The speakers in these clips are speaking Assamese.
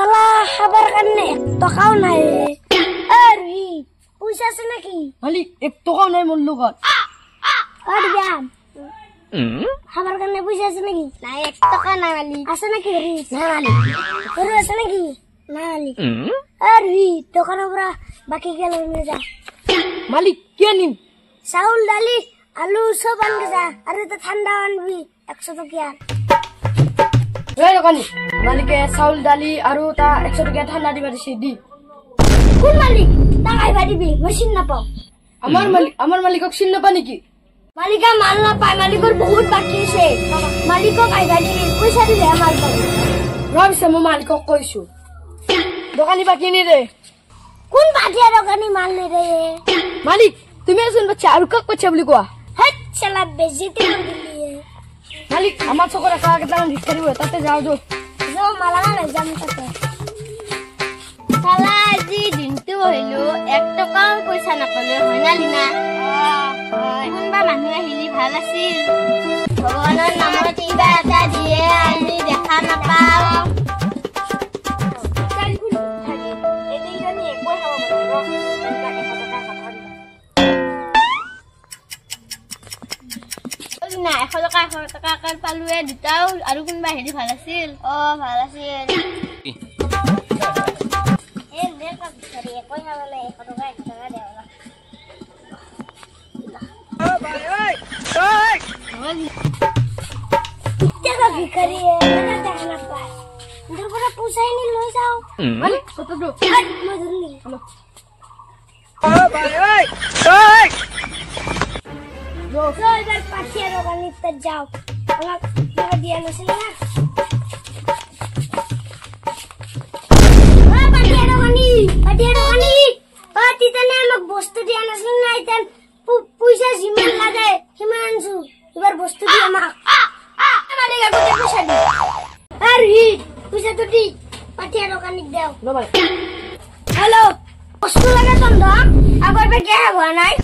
সালা খাবার কারণে টাকাও নাই আর হি পয়সা আছে নাকি মালিক 1 টাকাও নাই মোর লগত আর ব্যাম খাবার কারণে পয়সা আছে নাকি না 1 টাকা না মালিক আছে নাকি রিস না মালিক তোর আছে নাকি না মালিক আর হি দোকানে পুরা বাকি গেল নিয়ে যা মালিক কে নিন চাউল ডালি আলু সব আনকে যা আর তো ঠান্ডা আনবি 100 টাকা এই দোকানি মালিকে চাউল ডালি আৰু তা 100 টাকা ঠান্ডা দিবা দিছে দি কোন মালিক টাকাই ভাদিবি মেশিন না পাও আমার মালিকক চিন নাপা নেকি মালিকা মাল না পায় মালিকৰ বহুত বাকি আছে মালিকক আই ভাদিবি পয়সা দিলে মাল পাবি রবিছে মই মালিকক কইছো দোকানি বাকি নি রে কোন বাটিয়া দোকানি মাল নে রে মালিক তুমি আছেন বাচ্চা আৰু কাক কইছা বুলি কোৱা হেট চালা বেজিতে কৰি দিলি মালিক আমার চকরা কাকা কেটামান ভিক্ষারি হয়ে তাতে যাও যো যাও মালা না যাম তাতে সালা আজি দিনটো হইলো 1 টাকাও পয়সা নাপালে হয় না লিনা কোনবা মানুহ আহিলি ভাল আছিল ভগৱানৰ নামত কিবা এটা দিয়ে আমি দেখা নাপাও না 100 টাকা কাল পালুৱে দুটাও আৰু কোনবা হেৰি ভাল আছিল ভাল আছিল এ দেখ ভিখারি কই হাবলে 100 টাকা দেওয়া ও ভাই ওই টাকা ভিখারি মানে দেখা না পায় তোর পুরো পয়সা নি লই যাও মালিক কত দো মজুর নি হ্যালো ও ভাই ওই जो इधर पाठिया दোকানে তক যাও আমার টাকা দিয়া নছিল না ও পাঠিয়া দোকানি তিতনে আমাক বস্তু দিয়া নছিল না ইতেন পয়সা জিমান লাগে হিমানসু এবার বস্তু দিয়া আমাক আমারে গতে পয়সা দি আর হি পয়সা তো দি পাঠিয়া দোকানি দাও নো ভাই হ্যালো বস্তু লাগে তন্দ আগর বে কে হওয়া নাই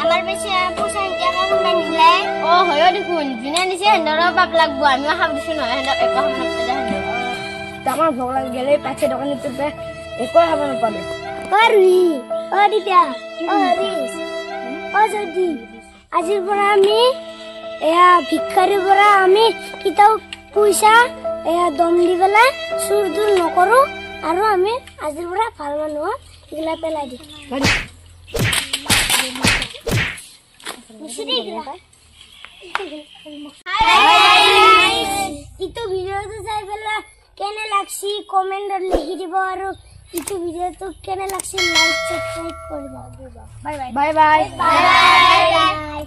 আমার বেশি পয়সা টাকা কোনটা নিলে হয় দেখুন যোনে নিছে হেন্দৰ বাপ লাগব আমিও খাব দিছো নহয় হেন্দক এক খাব নাপালে হেন্দক আমার ভোগ লাগে গেলে পাছে দোকানে তুলবে একই খাব নাপালে আরে ও দিদা ও রিস ও যদি আজিৰ পৰা আমি এয়া ভিক্ষাৰীৰ পৰা আমি কিতাও পইচা এয়া দম দি পেলাই চুৰ দূৰ নকৰো আৰু আমি আজিৰ পৰা ভাল মানুহ এগুলা পেলাই দিম ইটো ভিডিওটো চাই পেলাই কেনে লাগছি কমেন্টত লিখি দিব আৰু ইটো ভিডিওটো কেনে লাগছি লাইক সাবস্ক্ৰাইব কৰিবা bye bye bye bye bye bye